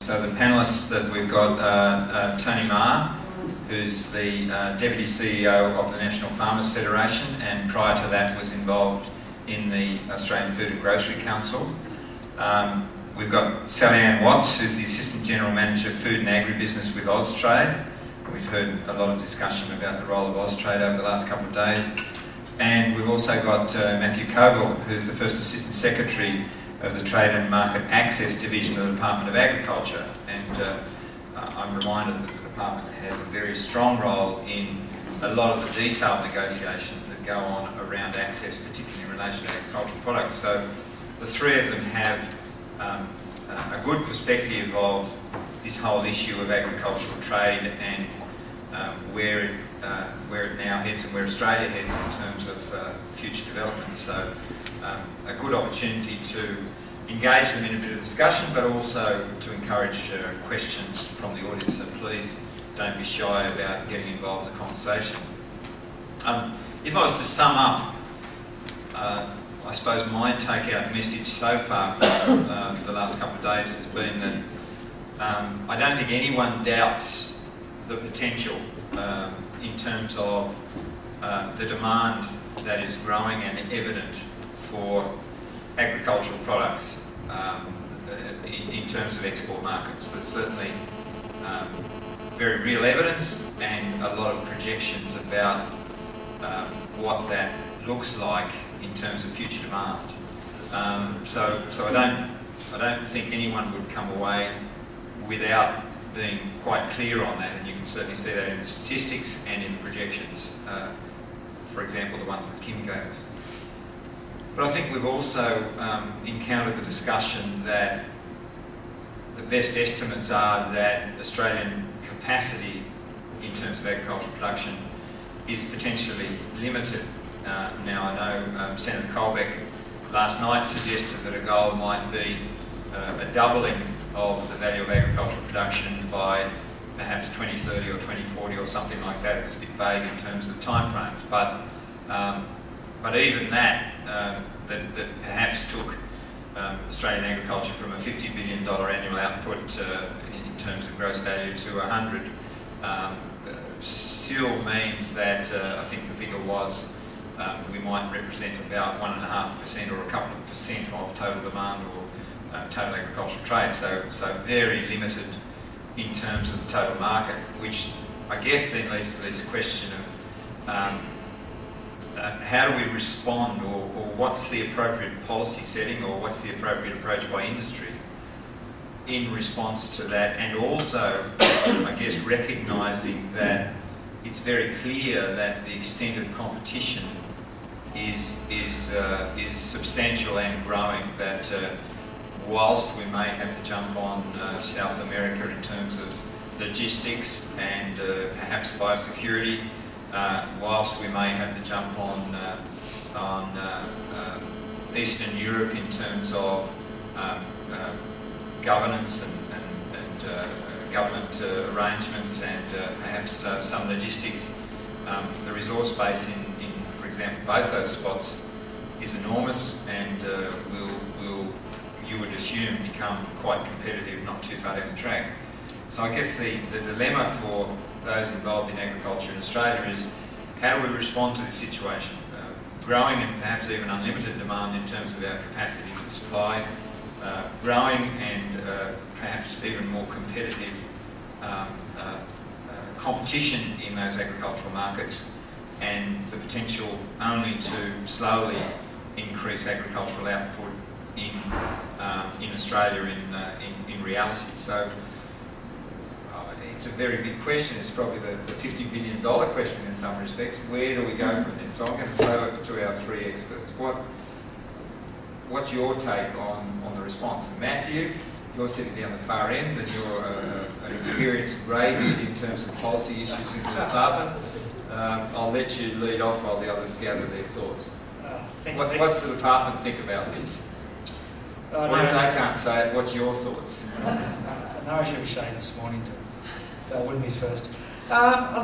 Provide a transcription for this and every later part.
So the panellists that we've got are Tony Maher, who's the Deputy CEO of the National Farmers Federation, and prior to that was involved in the Australian Food and Grocery Council. We've got Sally Ann Watts, who's the Assistant General Manager of Food and Agribusiness with Austrade. We've heard a lot of discussion about the role of Austrade over the last couple of days. And we've also got Matthew Covell, who's the First Assistant Secretary of the Trade and Market Access Division of the Department of Agriculture. And I'm reminded that the department has a very strong role in a lot of the detailed negotiations that go on around access, particularly in relation to agricultural products. So the three of them have a good perspective of this whole issue of agricultural trade and where it now heads and where Australia heads in terms of future development. So a good opportunity to engage them in a bit of discussion, but also to encourage questions from the audience. So please don't be shy about getting involved in the conversation. If I was to sum up, I suppose my takeout message so far from the last couple of days has been that I don't think anyone doubts the potential in terms of the demand that is growing and evident for agricultural products in terms of export markets. There's certainly very real evidence and a lot of projections about what that looks like in terms of future demand. So I don't think anyone would come away without being quite clear on that, and you can certainly see that in the statistics and in the projections, for example, the ones that Kim gave us. But I think we've also encountered the discussion that the best estimates are that Australian capacity in terms of agricultural production is potentially limited. Now I know Senator Colbeck last night suggested that a goal might be a doubling of the value of agricultural production by perhaps 2030 or 2040 or something like that. It was a bit vague in terms of timeframes, but even that, that perhaps took Australian agriculture from a $50 billion annual output in terms of gross value to 100, still means that I think the figure was we might represent about 1.5% or a couple of percent of total demand or total agricultural trade, so very limited in terms of the total market, which I guess then leads to this question of how do we respond, or what's the appropriate policy setting, or what's the appropriate approach by industry in response to that, and also I guess recognising that it's very clear that the extent of competition is substantial and growing, that whilst we may have to jump on South America in terms of logistics and perhaps biosecurity, whilst we may have to jump on Eastern Europe in terms of governance and government arrangements and perhaps some logistics, the resource base in, for example, both those spots is enormous and will you would assume become quite competitive not too far down the track. So I guess the dilemma for those involved in agriculture in Australia is how do we respond to this situation? Growing and perhaps even unlimited demand in terms of our capacity to supply, growing and perhaps even more competitive competition in those agricultural markets, and the potential only to slowly increase agricultural output in Australia in reality. So it's a very big question. It's probably the $50 billion question in some respects. Where do we go from there? So I'm going to throw it to our three experts. What's your take on the response? Matthew, you're sitting down the far end and you're an experienced greybeard in terms of policy issues in the department. I'll let you lead off while the others gather their thoughts. What's the department think about this? What if they can't say it? What's your thoughts? No, I should be shade this morning, so I wouldn't be first. I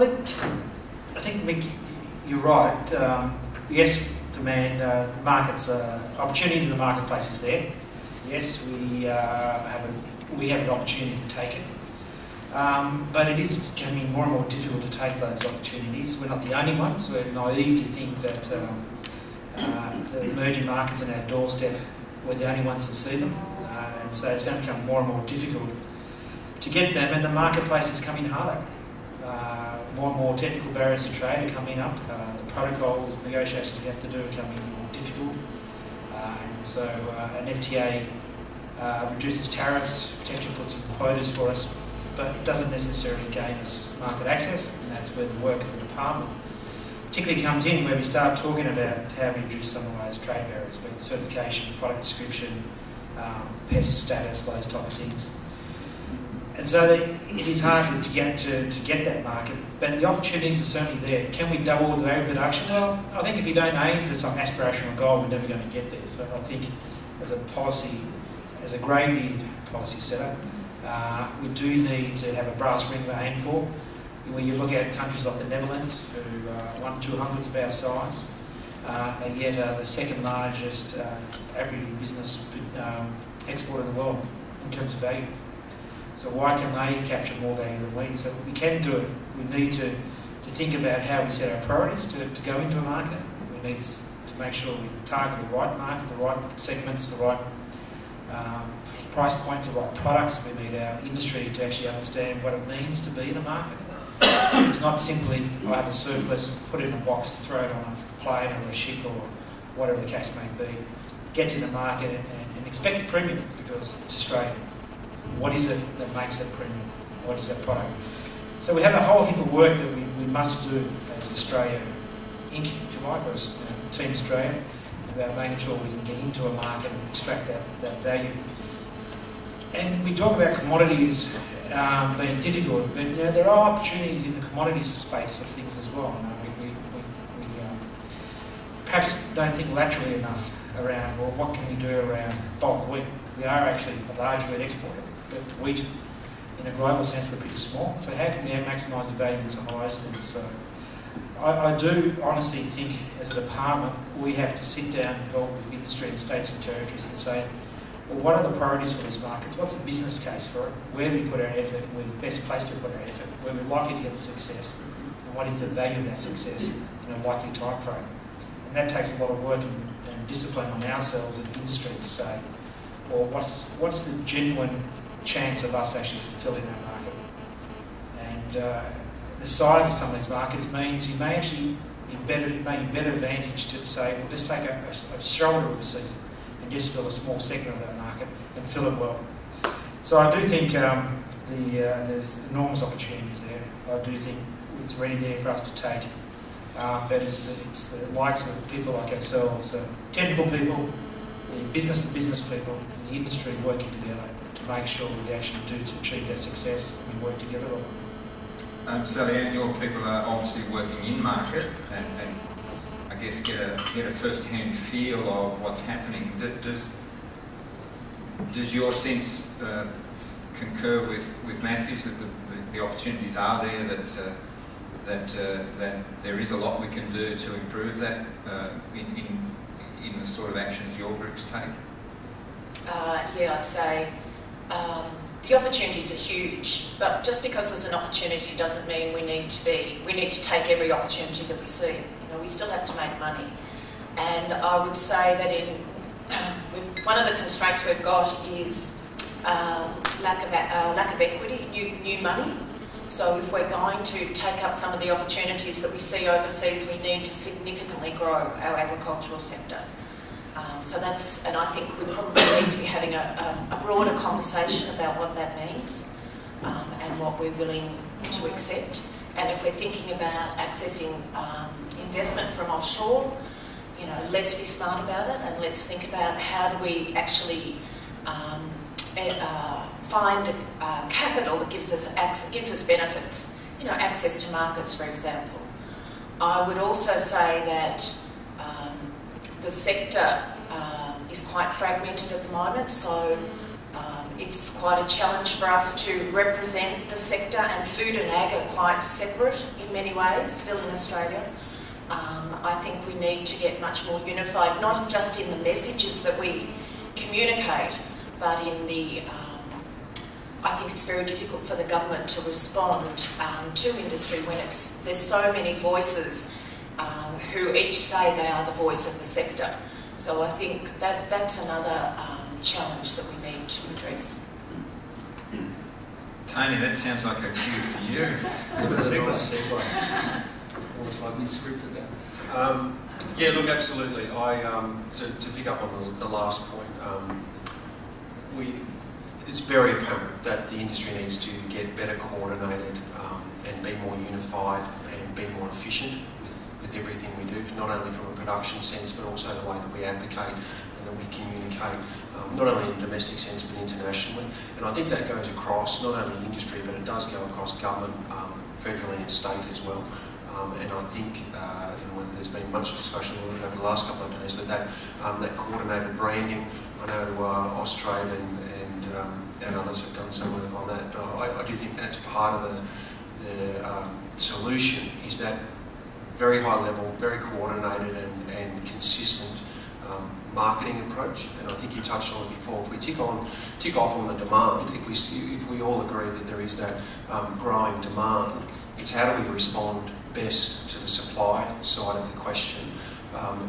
think Mick, you're right. Yes, demand, the markets, opportunities in the marketplace is there. Yes, we have we have an opportunity to take it. But it is becoming more and more difficult to take those opportunities. We're not the only ones. We're naive to think that the emerging markets on our doorstep, we're the only ones that see them. And so it's going to become more and more difficult to get them, and the marketplace is coming harder. More and more technical barriers to trade are coming up. The protocols, negotiations we have to do are becoming more difficult. And so an FTA reduces tariffs, potentially puts some quotas for us, but it doesn't necessarily gain us market access, and that's where the work of the department particularly comes in, where we start talking about how we reduce some of those trade barriers, be it certification, product description, pest status, those type of things. And so it is hard to get that market, but the opportunities are certainly there. Can we double the value production? Well, I think if you don't aim for some aspirational goal, we're never going to get there. So I think as a policy, as a grey-beard policy setup, we do need to have a brass ring to aim for. When you look at countries like the Netherlands, who are 1/200th of our size, and yet the second largest agribusiness exporter in the world in terms of value. So why can they capture more value than we? So we can do it. We need to think about how we set our priorities to go into a market. We need to make sure we target the right market, the right segments, the right price points, the right products. We need our industry to actually understand what it means to be in a market. It's not simply, I have a surplus, put it in a box, throw it on a plane or a ship or whatever the case may be. Get in the market and expect a premium because it's Australian. What is it that makes that premium? What is that product? So we have a whole heap of work that we must do as Australia Inc., if you like, or as Team Australia, about making sure we can get into a market and extract that value. And we talk about commodities being difficult, but there are opportunities in the commodities space of things as well. We perhaps don't think laterally enough around, well, what can we do around bulk wheat? We are actually a large wheat exporter, but wheat, in a global sense, we're pretty small. So how can we maximise the value in some of those things? So I do honestly think, as a department, we have to sit down and help with industry and states and territories and say, well, what are the priorities for these markets? What's the business case for it? Where do we put our effort? Where we're best placed to put our effort? Where we're likely to get the success? And what is the value of that success in a likely time frame? And that takes a lot of work and discipline on ourselves and industry to say, well, what's the genuine chance of us actually fulfilling that market? And the size of some of these markets means you may actually be better advantage to say, well, let's take a shoulder of the season and just fill a small segment of that market and fill it well. So I do think there's enormous opportunities there. I do think it's ready there for us to take. But it's the likes of people like ourselves, technical people, the business-to-business people, the industry working together to make sure we actually do to achieve that success and we work together on it. Sally Ann, your people are obviously working in market and I guess get a first-hand feel of what's happening. Does your sense concur with Matthew's that the opportunities are there, that there is a lot we can do to improve that in the sort of actions your groups take? Yeah, I'd say the opportunities are huge, but just because there's an opportunity doesn't mean we need to take every opportunity that we see. We still have to make money, and I would say that one of the constraints we've got is lack of equity, new money. So if we're going to take up some of the opportunities that we see overseas, we need to significantly grow our agricultural sector. And I think we probably need to be having a broader conversation about what that means and what we're willing to accept. And if we're thinking about accessing investment from offshore, let's be smart about it and let's think about how do we actually find capital that gives us benefits, access to markets, for example. I would also say that the sector is quite fragmented at the moment, so it's quite a challenge for us to represent the sector, and food and ag are quite separate in many ways still in Australia. I think we need to get much more unified, not just in the messages that we communicate, but in the I think it's very difficult for the government to respond to industry when there's so many voices who each say they are the voice of the sector. So I think that's another challenge that we need to address. Tony, that sounds like a cue for you. It's a bit of a nice segue. Almost like we scripted that. Yeah, look, absolutely. To pick up on the last point, it's very apparent that the industry needs to get better coordinated and be more unified and be more efficient with everything we do, not only from a production sense but also the way that we advocate and that we communicate, not only in a domestic sense but internationally. And I think that goes across not only industry but it does go across government, federally and state as well. And I think there's been much discussion over the last couple of days, but that coordinated branding, I know Austrade and others have done some work on that, but I do think that's part of the solution, is that very high level, very coordinated and consistent marketing approach. And I think you touched on it before. If we tick off on the demand, if we all agree that there is that growing demand, it's how do we respond best to the supply side of the question.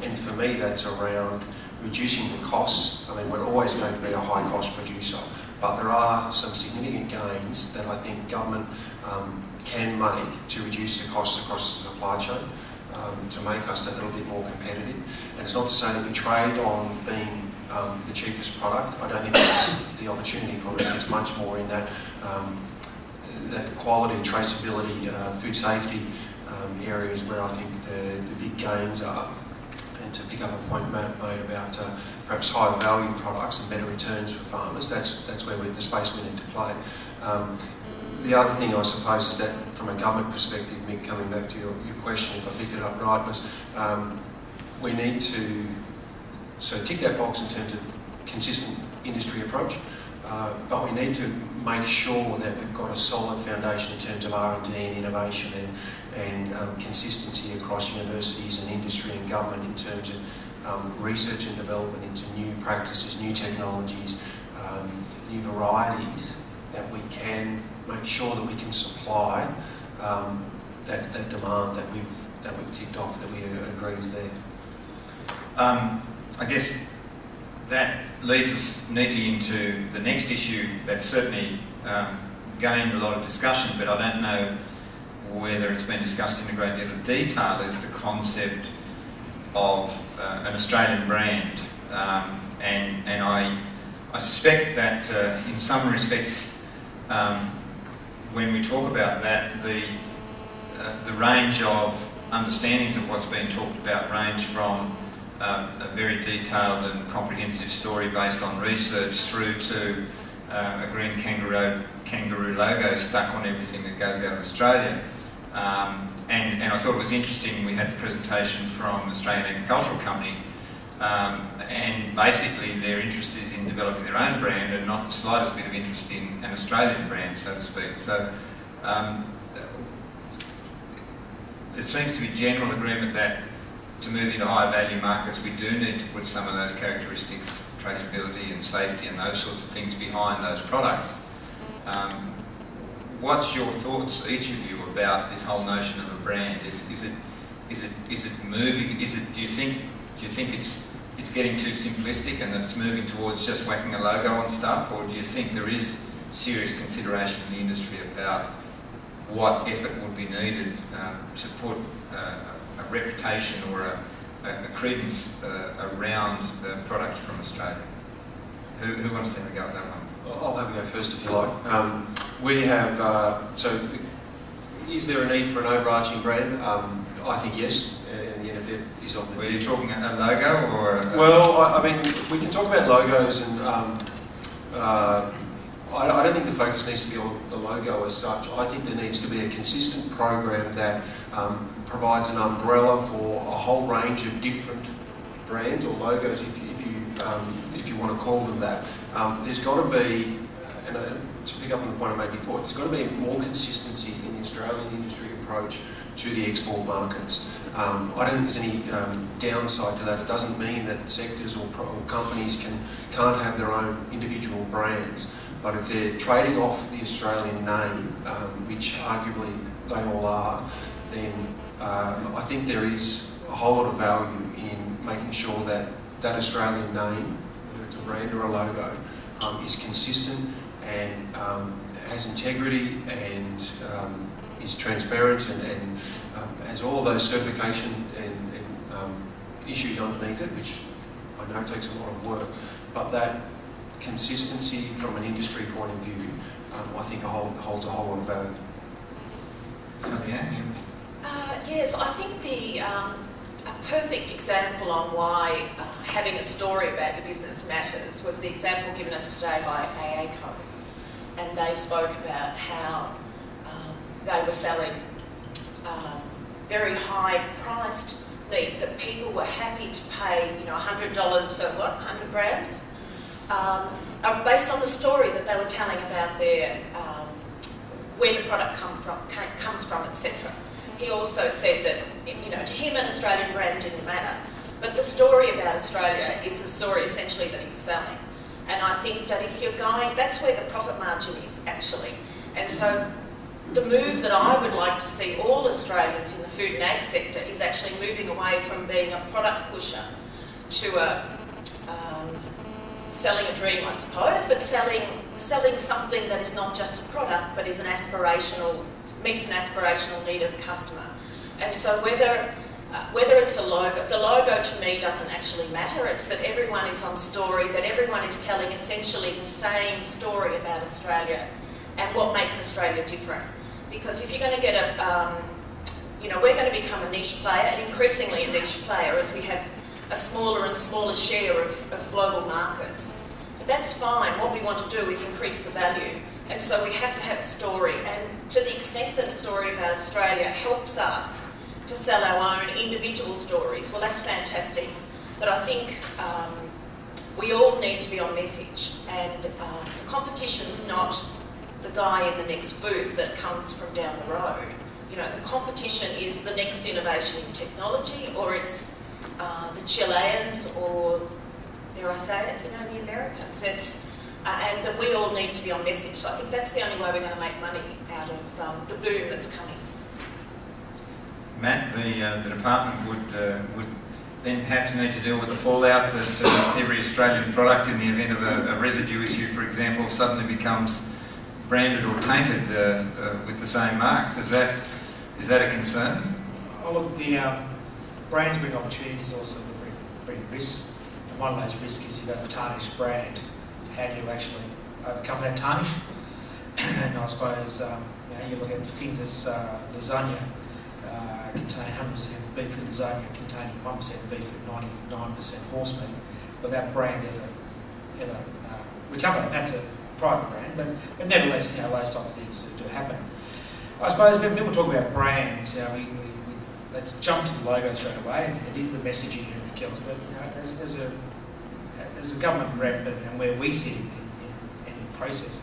And for me, that's around reducing the costs. I mean, we're always going to be a high-cost producer, but there are some significant gains that I think government can make to reduce the costs across the supply chain, to make us a little bit more competitive. And it's not to say that we trade on being the cheapest product. I don't think that's the opportunity for us. It's much more in that quality, traceability, food safety areas where I think the big gains are. And to pick up a point Matt made about perhaps higher value products and better returns for farmers, that's where the space we need to play. The other thing I suppose is that from a government perspective, Mick, coming back to your question, if I picked it up right, was we need to tick that box in terms of consistent industry approach, but we need to make sure that we've got a solid foundation in terms of R&D and innovation and consistency across universities and industry and government in terms of research and development into new practices, new technologies, new varieties, that we can make sure that we can supply that demand that we've ticked off, that we agree is there. I guess that leads us neatly into the next issue that certainly gained a lot of discussion, but I don't know whether it's been discussed in a great deal of detail, is the concept of an Australian brand. And I suspect that in some respects, when we talk about that, the range of understandings of what's been talked about range from a very detailed and comprehensive story based on research through to a green kangaroo logo stuck on everything that goes out of Australia. And I thought it was interesting, we had the presentation from Australian Agricultural Company, and basically their interest is in developing their own brand and not the slightest bit of interest in an Australian brand, so to speak. So there seems to be general agreement that to move into higher value markets, we do need to put some of those characteristics, traceability and safety and those sorts of things behind those products. What's your thoughts, each of you, about this whole notion of a brand? Is it moving? Do you think it's getting too simplistic and that it's moving towards just whacking a logo on stuff, or do you think there is serious consideration in the industry about what effort would be needed to put a reputation or a credence around the product from Australia? Who wants to have a go at that one? I'll have a go first if you like. We have, is there a need for an overarching brand? I think yes, and the NFF is of the... Were you talking a logo or... Well, I mean, we can talk about logos and I don't think the focus needs to be on the logo as such. I think there needs to be a consistent program that provides an umbrella for a whole range of different brands or logos, if you want to call them that. There's got to be, and to pick up on the point I made before, there's got to be more consistency in the Australian industry approach to the export markets. I don't think there's any downside to that. It doesn't mean that sectors or companies can't have their own individual brands. But if they're trading off the Australian name, which arguably they all are, then I think there is a whole lot of value in making sure that that Australian name, whether it's a brand or a logo, is consistent and has integrity and is transparent and has all of those certification and issues underneath it, which I know takes a lot of work, but that consistency from an industry point of view, I think holds a whole lot of value. Yes, I think a perfect example on why having a story about your business matters was the example given us today by AACO. And they spoke about how they were selling very high-priced meat that people were happy to pay, $100 for what, 100 grams? Based on the story that they were telling about their where the product comes from, etc. He also said that, to him an Australian brand didn't matter, but the story about Australia is the story essentially that he's selling. And I think that if you're going, that's where the profit margin is actually. And so the move that I would like to see all Australians in the food and ag sector is actually moving away from being a product pusher to selling a dream, I suppose, but selling something that is not just a product, but is meets an aspirational need of the customer. And so whether it's a logo, the logo to me doesn't actually matter. It's that everyone is on story, that everyone is telling essentially the same story about Australia and what makes Australia different. Because if you're going to get we're going to become a niche player, and increasingly a niche player as we have a smaller and smaller share of global markets. But that's fine. What we want to do is increase the value. And so we have to have a story. And to the extent that a story about Australia helps us to sell our own individual stories, well, that's fantastic. But I think we all need to be on message. And the competition's not the guy in the next booth that comes from down the road. The competition is the next innovation in technology, or it's the Chileans, or, dare I say it, the Americans. And that we all need to be on message. So I think that's the only way we're going to make money out of the boom that's coming. Matt, the department would then perhaps need to deal with the fallout that every Australian product, in the event of a residue issue, for example, suddenly becomes branded or tainted with the same mark. Is that a concern? Oh, look, the brands bring opportunities, also bring risks. And one of those risks is you've got a tarnished brand. How do you actually overcome that tarnish? And I suppose you look at Flinders lasagna, contain 100% beef with lasagna containing 1% beef and 99% horse meat. Will that brand ever recover? That's a private brand, but nevertheless, those type of things do happen. I suppose when people talk about brands, let's jump to the logo straight away. It is the messaging and everything else, but as a government rep and where we sit in process,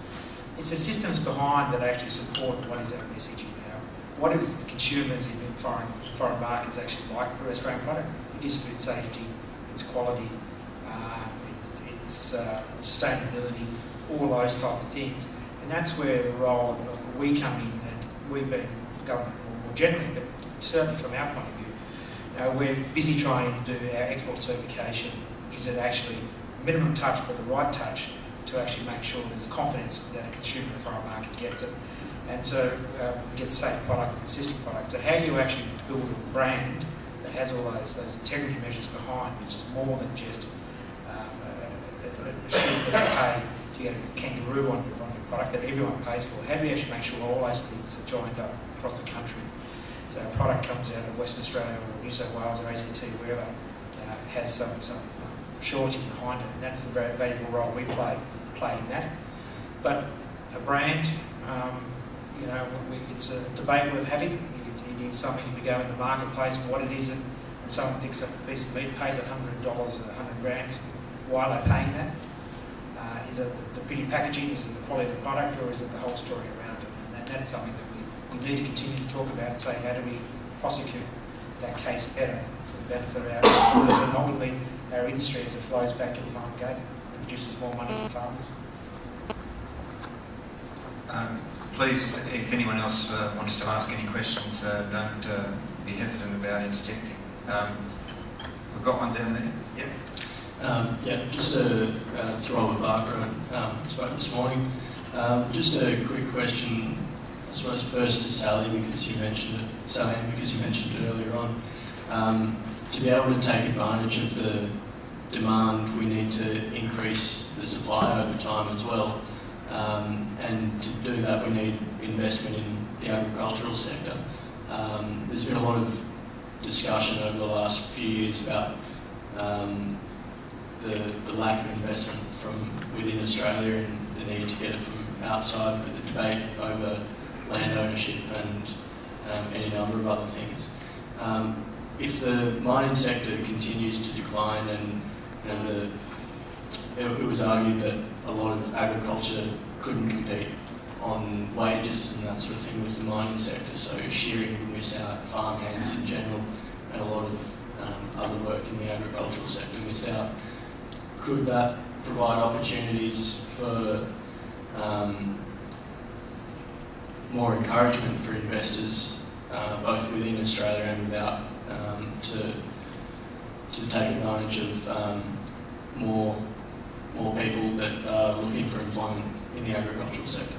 it's the systems behind that actually support what is our messaging. What do consumers in foreign markets actually like for an Australian product? It is food safety, it's quality, it's sustainability, all those type of things. And that's where the role we come in, and we've been government more generally, but certainly from our point of view, we're busy trying to do our export certification. Is it actually minimum touch, but the right touch to actually make sure there's confidence that a consumer in a foreign market gets it. And so we get safe product and consistent product. So how do you actually build a brand that has all those integrity measures behind, which is more than just a sheep that you pay to get a kangaroo on your product that everyone pays for? How do you actually make sure all those things are joined up across the country? So a product comes out of Western Australia or New South Wales or ACT, wherever, has some surety behind it, and that's the very valuable role we play in that. But a brand, it's a debate worth having. It is something if you go in the marketplace, what it is, and someone picks up a piece of meat, pays $100 or 100 grams. Why are they paying that? Is it the pretty packaging? Is it the quality of the product, or is it the whole story around it? And that's something that we need to continue to talk about and say, how do we prosecute that case better for the benefit of our customers and ultimately our industry as it flows back to the farm gate and produces more money for farmers. Please, if anyone else wants to ask any questions, don't be hesitant about interjecting. We've got one down there. Yep. Just to Robert Barker, spoke this morning. Just a quick question, I suppose first to Sally, because you mentioned it earlier on. To be able to take advantage of the demand, we need to increase the supply over time as well. And to do that, we need investment in the agricultural sector. There's been a lot of discussion over the last few years about the lack of investment from within Australia and the need to get it from outside, with the debate over land ownership and any number of other things. If the mining sector continues to decline, and it was argued that a lot of agriculture couldn't compete on wages and that sort of thing with the mining sector, so shearing would miss out, farmhands in general, and a lot of other work in the agricultural sector missed out. Could that provide opportunities for more encouragement for investors, both within Australia and without, to take advantage of more people that are looking for employment in the agricultural sector?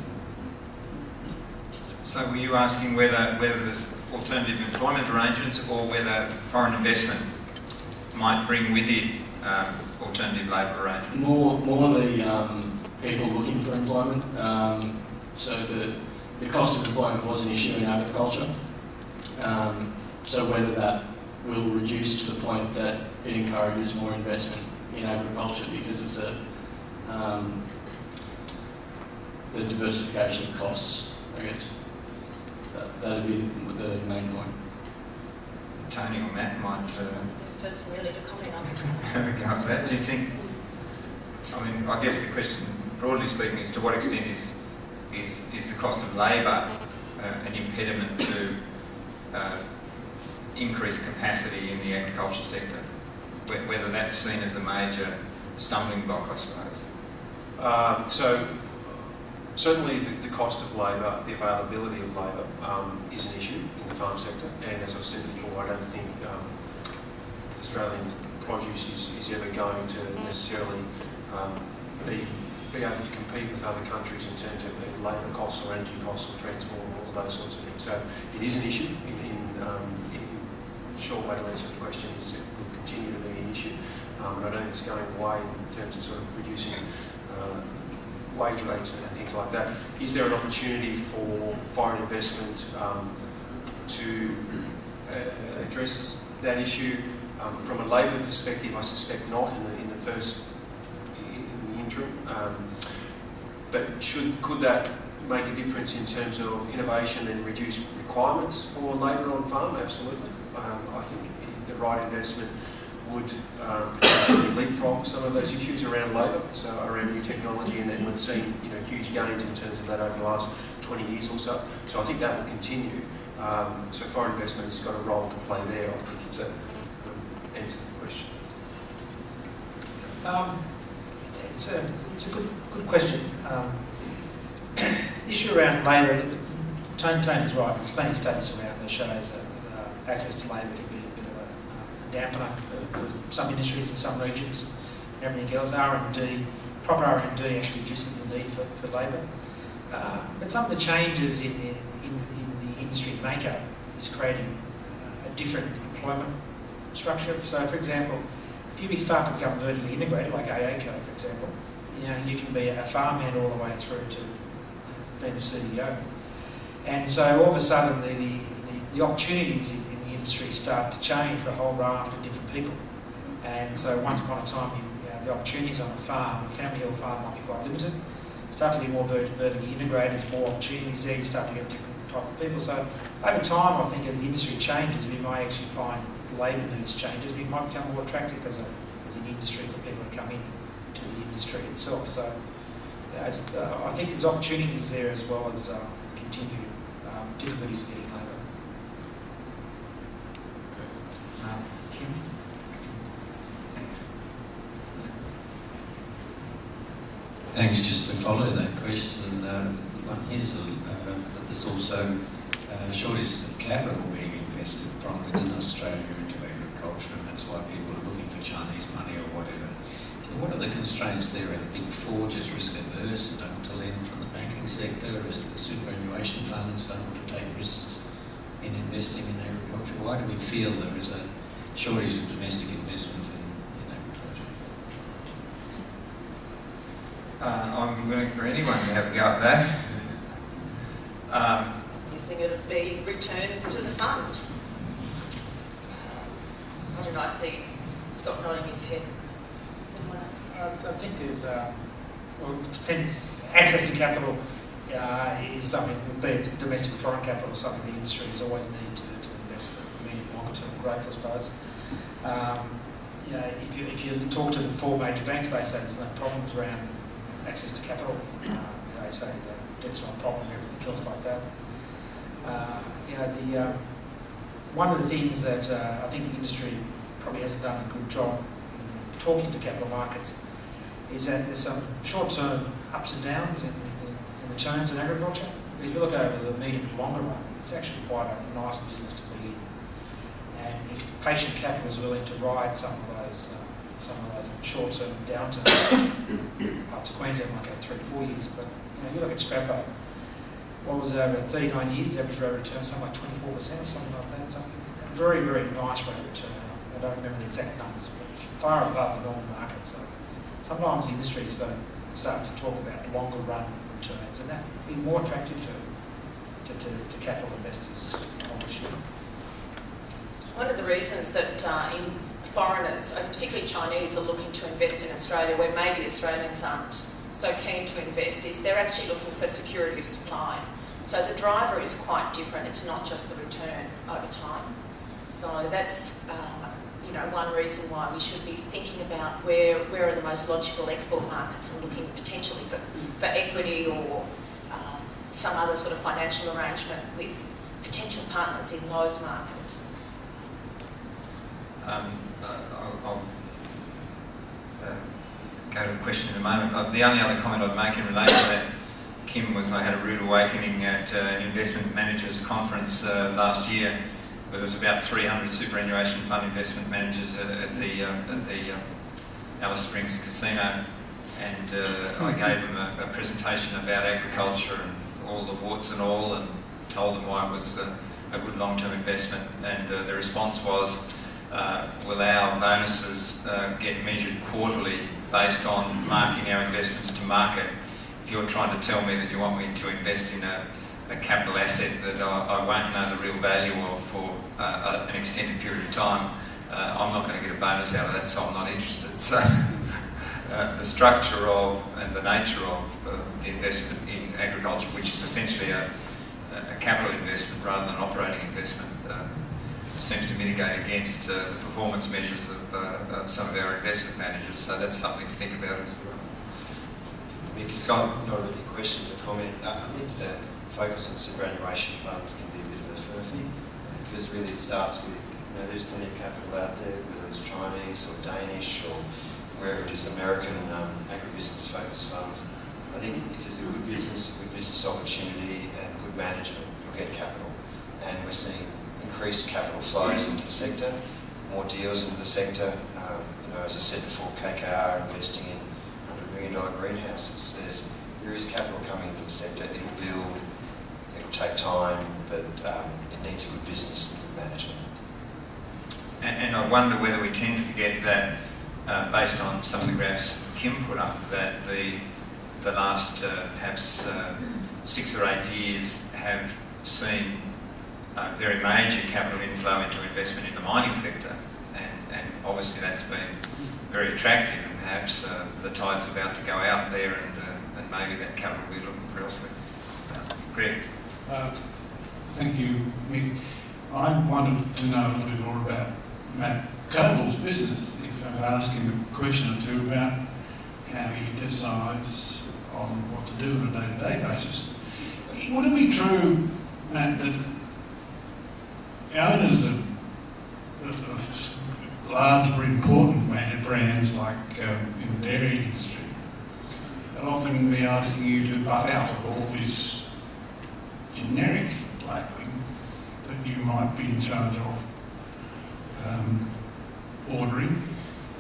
So were you asking whether there's alternative employment arrangements, or whether foreign investment might bring with it alternative labour arrangements? More the people looking for employment. So the cost of employment was an issue in agriculture. So whether that will reduce to the point that it encourages more investment in agriculture because of the diversification of costs, I guess. That'd be the main point. Tony or Matt might This person really to comment on have a go at that. Do you think, I guess the question, broadly speaking, is to what extent is the cost of labour an impediment to increased capacity in the agriculture sector? Whether that's seen as a major stumbling block, I suppose. So certainly the cost of labour, the availability of labour is an issue in the farm sector, and as I've said before, I don't think Australian produce is ever going to necessarily be able to compete with other countries in terms of labour costs or energy costs or transport or all those sorts of things. So it is an issue. In short way to answer the question is it will continue to be an issue, and I don't think it's going away in terms of sort of reducing wage rates and things like that. Is there an opportunity for foreign investment to address that issue? From a labour perspective, I suspect not in the interim. But could that make a difference in terms of innovation and reduce requirements for labour on farm? Absolutely. I think the right investment would potentially leapfrog some of those issues around labour, so around new technology, and we've seen huge gains in terms of that over the last 20 years or so. So I think that will continue. So foreign investment has got a role to play there, I think, if that answers the question. It's a good question. The issue around labour, Tony's right, there's plenty of studies around that shows that access to labour can be a bit of a dampener for some industries in some regions and everything else. Proper R&D actually reduces the need for labour. But some of the changes in the industry makeup is creating a different employment structure. So, for example, if you start to become vertically integrated, like AACO, for example, you can be a farmhand all the way through to being a CEO. And so all of a sudden the opportunities in the industry start to change for a whole raft of different people. And so once upon a time, the opportunities on a farm, a family-owned farm, might be quite limited. Start to be more vertically integrated, there's more opportunities there, you start to get different type of people. So over time, I think as the industry changes, we might actually find labour needs changes. We might become more attractive as an industry for people to come in to the industry itself. So I think there's opportunities there as well as continued difficulties in getting labour. Kim? Thanks. Thanks. Just to follow that question, one is that there's also shortages of capital being invested from within Australia into agriculture, and that's why people are looking for Chinese money or whatever. So what are the constraints there? Are the Big Four just risk averse and don't want to lend from the banking sector? Or is it the superannuation funds don't want to take risks in investing in agriculture? Why do we feel there is a shortage of domestic investment in agriculture? I'm willing for anyone to have a go at that. Guessing it would be returns to the fund. I don't know, I see Scott nodding his head. I think there's, well, it depends. Access to capital is something, be it domestic or foreign capital, something the industry has always needed to invest for medium longer term growth, I suppose. If you talk to the 4 major banks, they say there's no problems around access to capital. They say that debt's not a problem, everything else like that. One of the things that I think the industry probably hasn't done a good job in talking to capital markets is that there's some short-term ups and downs in returns in agriculture. But if you look over the medium to longer run, it's actually quite a nice business to be in. And if patient capital is willing to ride some of those short-term downturns, parts of Queensland might go 3 to 4 years, but you look at Scrappo, what was it, over 39 years, average rate of return, something like 24% or something like that. Something, a very, very nice rate of return. I don't remember the exact numbers, but far above the normal market. So sometimes the industry is going to start to talk about longer run returns, and that would be more attractive to capital investors on the ship. One of the reasons that foreigners, particularly Chinese, are looking to invest in Australia where maybe Australians aren't so keen to invest is they're actually looking for security of supply. So the driver is quite different. It's not just the return over time. So that's one reason why we should be thinking about where are the most logical export markets and looking potentially for equity or some other sort of financial arrangement with potential partners in those markets. I'll go to the question in a moment. The only other comment I'd make in relation to that, Kim, was I had a rude awakening at an investment managers conference last year, where there was about 300 superannuation fund investment managers at the Alice Springs Casino, and I gave them a presentation about agriculture and all the warts and all, and told them why it was a good long-term investment, and the response was, will our bonuses get measured quarterly based on marking our investments to market? If you're trying to tell me that you want me to invest in a capital asset that I won't know the real value of for an extended period of time, I'm not going to get a bonus out of that, so I'm not interested. So the structure of and the nature of the investment in agriculture, which is essentially a capital investment rather than an operating investment, seems to mitigate against the performance measures of some of our investment managers. So that's something to think about as well. Scott, not a really question, but comment. I think that focus on superannuation funds can be a bit of a furphy, because really it starts with, there's plenty of capital out there, whether it's Chinese or Danish or wherever it is, American agribusiness focused funds. I think if there's a good business opportunity and good management, you'll get capital. And we're seeing increased capital flows into the sector, more deals into the sector. As I said before, KKR investing in $100 million greenhouses. There is capital coming into the sector. It'll build, it'll take time, but it needs a good business and good management. And I wonder whether we tend to forget that, based on some of the graphs Kim put up, that the last perhaps 6 or 8 years have seen a very major capital inflow into investment in the mining sector, and obviously that's been very attractive, and perhaps the tide's about to go out there, and maybe that capital will be looking for elsewhere. Greg? Thank you, Mick. I wanted to know a little bit more about Matt Coville's business, if I could ask him a question or two about how he decides on what to do on a day-to-day basis. Would it be true, Matt, that owners of large but important brands like in the dairy industry will often be asking you to butt out of all this generic labelling that you might be in charge of ordering,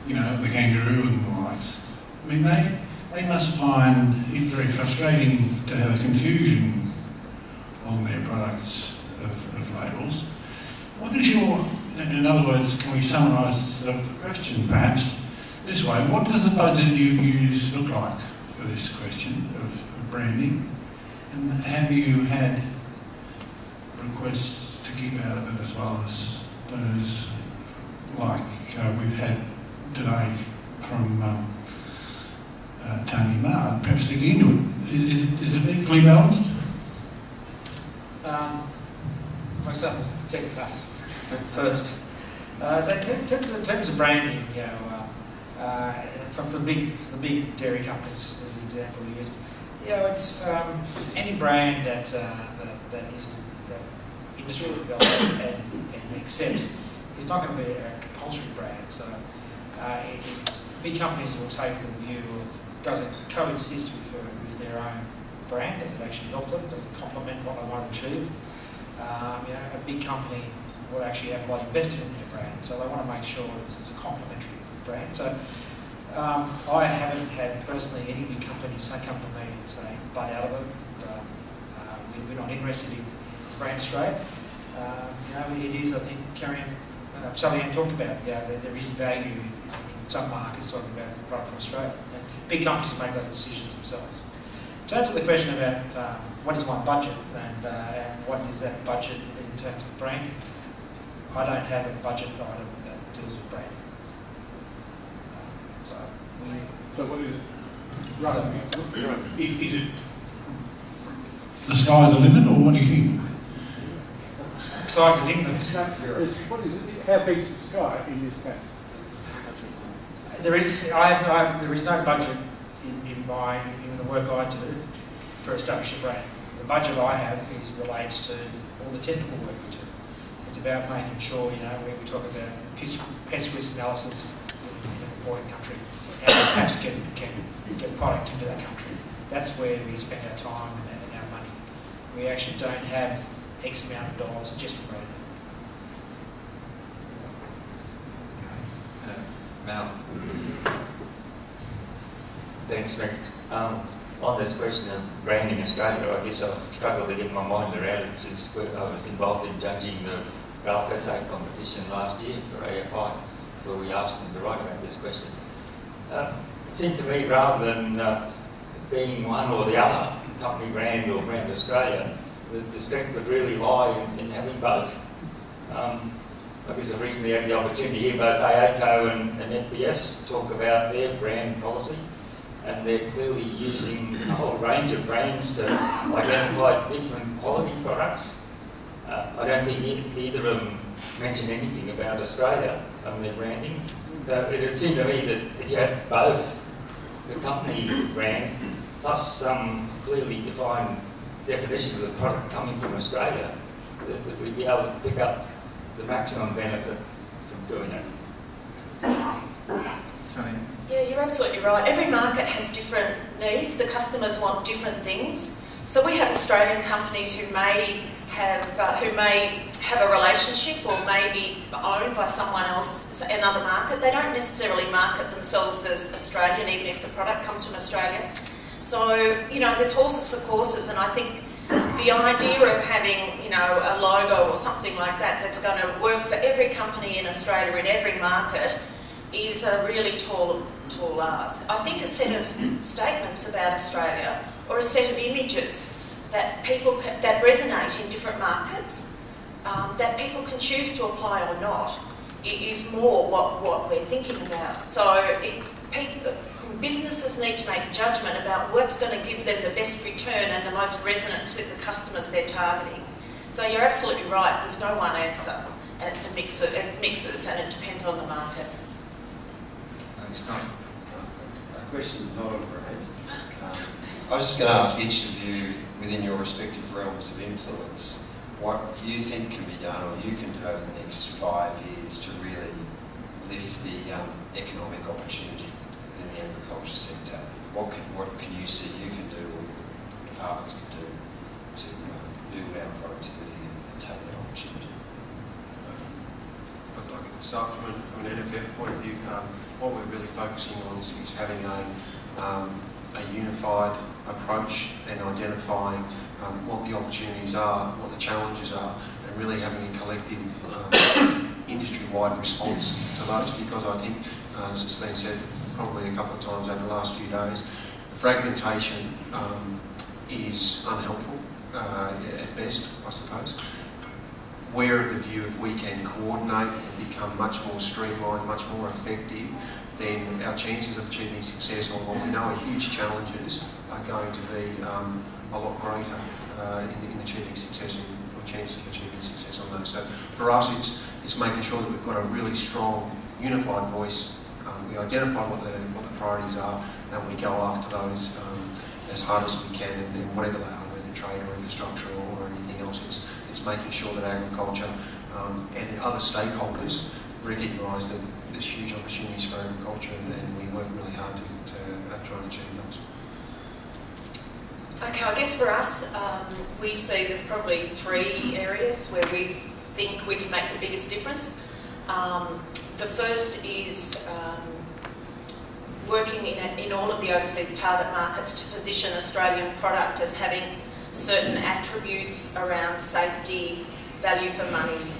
you know, the kangaroo and the likes. I mean, they must find it very frustrating to have a confusion on their products of labels. What is your, in other words, can we summarise the question perhaps this way? What does the budget you use look like for this question of branding? And have you had requests to keep out of it as well as those like we've had today from Tony Marr, perhaps to get into it? Is it equally balanced? If I start with the second class first. So in terms of branding, you know, for the big dairy companies as the example you used, you know, it's any brand that industry develops and accepts is not going to be a compulsory brand. So it's big companies will take the view of, does it coexist with their own brand? Does it actually help them? Does it complement what they want to achieve? You know, a big company will actually have a lot invested in their brand, so they want to make sure it's a complementary brand. So I haven't had personally any big companies come to me and say, butt out of it, we're not interested in Brand Australia. You know, it is, I think, Sally-Anne talked about, yeah, there is value in some markets talking about the product from Australia. And big companies make those decisions themselves. In terms of the question about what is my budget and what is that budget in terms of branding, I don't have a budget item that deals with branding. So what is it? Right. Is it the sky's the limit, or what do you think? Size of limit. What is it? How big is the sky in this case? There is no budget in the work I do for establishing a brand. The budget I have relates to all the technical work we do. It's about making sure, you know, when we talk about pest risk analysis in an important country, and perhaps get product into that country. That's where we spend our time and our money. We actually don't have X amount of dollars just for branding. Mal. Thanks, Mick. On this question of branding Australia, I guess I've struggled to get my mind around it since I was involved in judging the Ralph Essay competition last year for AFI, where we asked them to write about this question. It seemed to me, rather than being one or the other, company brand or Brand Australia, the strength would really lie in having both. I guess I recently had the opportunity to hear both AACO and FBS talk about their brand policy, and they're clearly using a whole range of brands to identify different quality products. I don't think either of them mentioned anything about Australia on their branding. It would seem to me that if you had both the company brand plus some clearly defined definition of the product coming from Australia, that we'd be able to pick up the maximum benefit from doing it. Sonny? Yeah, you're absolutely right. Every market has different needs. The customers want different things. So we have Australian companies who may have a relationship or may be owned by someone else, another market. They don't necessarily market themselves as Australian, even if the product comes from Australia. So, you know, there's horses for courses, and I think the idea of having, you know, a logo or something like that that's going to work for every company in Australia in every market is a really tall ask. I think a set of statements about Australia or a set of images that that resonate in different markets, that people can choose to apply or not, is more what we're thinking about. So businesses need to make a judgment about what's going to give them the best return and the most resonance with the customers they're targeting. So you're absolutely right, there's no one answer, and it's a mix. It mixes and it depends on the market. It's not. It's a question not on brand. I was just going to ask each of you, within your respective realms of influence, what you think can be done or you can do over the next 5 years to really lift the economic opportunity in the agriculture sector. What can you see you can do or your departments can do to build our productivity and take that opportunity. I'd like to start from an NFF point of view. What we're really focusing on is having a unified approach and identifying what the opportunities are, what the challenges are, and really having a collective industry-wide response to those, because I think, as it's been said probably a couple of times over the last few days, the fragmentation is unhelpful at best, I suppose. We're of the view if we can coordinate and become much more streamlined, much more effective, then our chances of achieving success on what we know are huge challenges are going to be a lot greater in achieving success or chances of achieving success on those. So for us, it's making sure that we've got a really strong, unified voice. We identify what the priorities are, and we go after those as hard as we can, and whatever they are, whether trade or infrastructure or anything else. It's making sure that agriculture and the other stakeholders recognise that there's huge opportunities for agriculture, and we work really hard to try and achieve those. Okay, I guess for us, we see there's probably 3 areas where we think we can make the biggest difference. The first is working in all of the overseas target markets to position Australian product as having certain attributes around safety, value for money,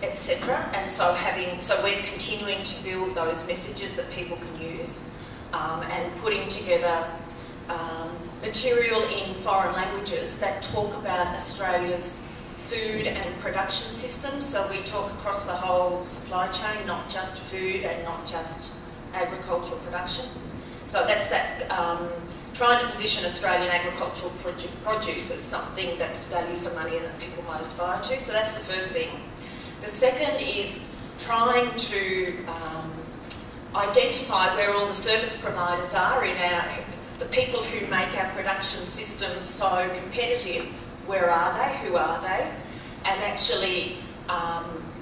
etc. And so we're continuing to build those messages that people can use, and putting together material in foreign languages that talk about Australia's food and production systems. So we talk across the whole supply chain, not just food and not just agricultural production. So that's that, trying to position Australian agricultural produce as something that's value for money and that people might aspire to. So that's the first thing. The second is trying to identify where all the service providers are in the people who make our production systems so competitive. Where are they? Who are they? And actually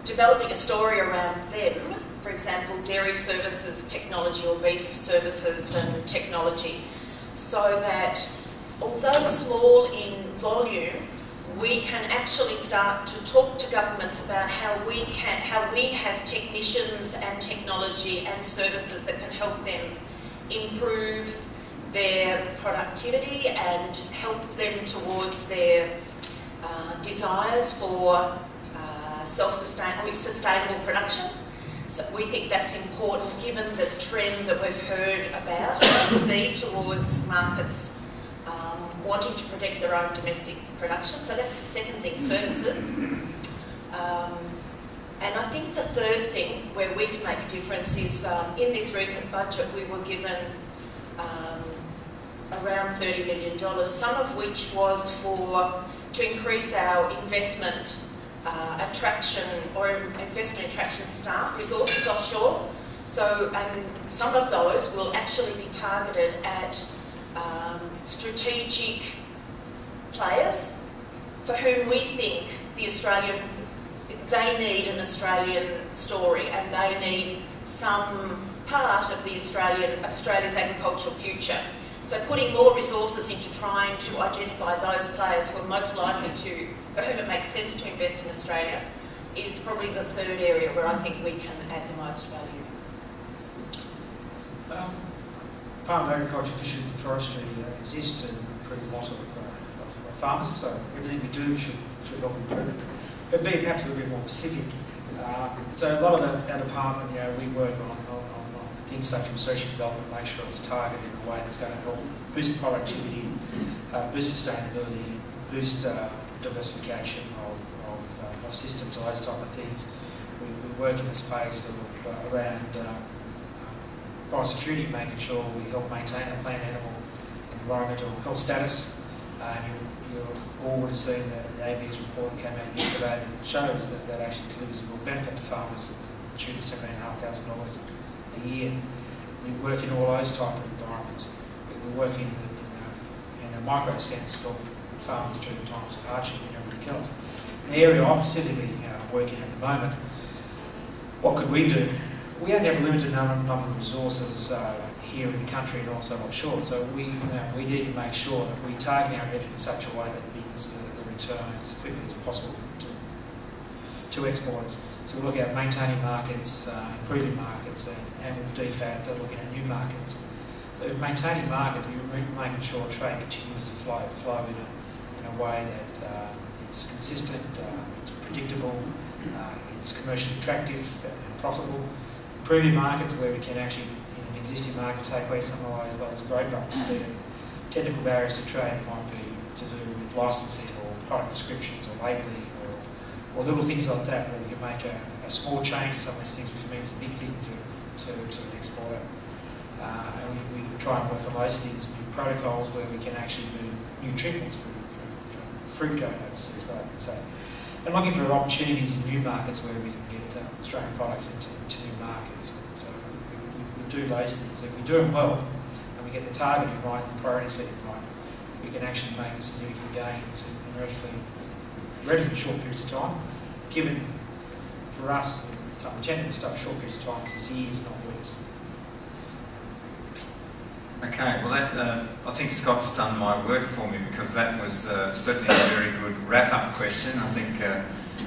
developing a story around them. For example, dairy services technology or beef services and technology, so that although small in volume, we can actually start to talk to governments about how we have technicians and technology and services that can help them improve their productivity and help them towards their desires for sustainable production. So we think that's important given the trend that we've heard about and see towards markets wanting to protect their own domestic production. So that's the second thing, services. And I think the third thing where we can make a difference is in this recent budget we were given around $30 million, some of which was to increase our investment attraction staff, resources offshore. So, and some of those will actually be targeted at strategic players for whom we think they need an Australian story and they need some part of Australia's agricultural future. So putting more resources into trying to identify those players who are most likely for whom it makes sense to invest in Australia is probably the third area where I think we can add the most value. Department of Agriculture, Fisheries and Forestry exists to improve a lot of farmers, so everything we do should help improve it. But being perhaps a little bit more specific, so a lot of our department, we work on things such as research and development, make sure it's targeted in a way that's going to help boost productivity, boost sustainability, boost diversification of systems, all those type of things. We work in the space of around biosecurity, making sure we help maintain our plant, animal, and environmental health status. You all would have seen the ABS report that came out yesterday that shows that actually delivers a real benefit to farmers of the tune of $17,500 a year. We work in all those type of environments. We work in a micro sense for farmers during times of hardship and everything else. The area I'm specifically working at the moment, what could we do? We only have a limited number of resources here in the country and also offshore. So we need to make sure that we target our effort in such a way that the return as quickly as possible to exporters. So we look at maintaining markets, improving markets, and with DFAT, looking at new markets. So maintaining markets, we're making sure trade continues to flow in a way that it's consistent, it's predictable, it's commercially attractive and profitable. Improving markets where we can actually, in an existing market, take away some of those roadblocks, be it technical barriers to trade, might be to do with licensing or product descriptions or labelling or little things like that, where we can make a small change to some of these things, which means a big thing to an exporter. And we try and work on those things, new protocols where we can actually do new treatments for fruit going overseas, if I could say. And looking for opportunities in new markets where we can get Australian products into new markets. So we do those things. If we do them well and we get the targeting right and the priority setting right, we can actually make significant gains in relatively short periods of time. Given, for us, some technical stuff, short periods of time is years, not weeks. Okay, well I think Scott's done my work for me, because that was certainly a very good wrap-up question. I think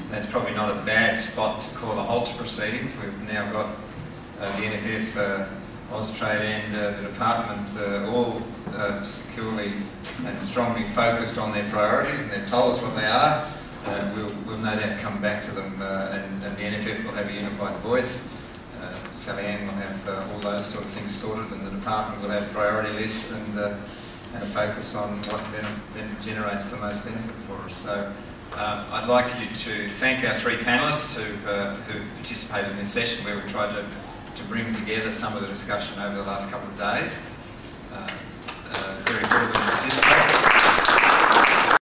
that's probably not a bad spot to call a halt to proceedings. We've now got the NFF, Austrade and the Department all securely and strongly focused on their priorities, and they've told us what they are. We'll no doubt come back to them, and the NFF will have a unified voice. Sally Ann will have all those sort of things sorted, and the department will have priority lists and a focus on what then generates the most benefit for us. So I'd like you to thank our three panellists who've participated in this session, where we tried to bring together some of the discussion over the last couple of days. Very good of them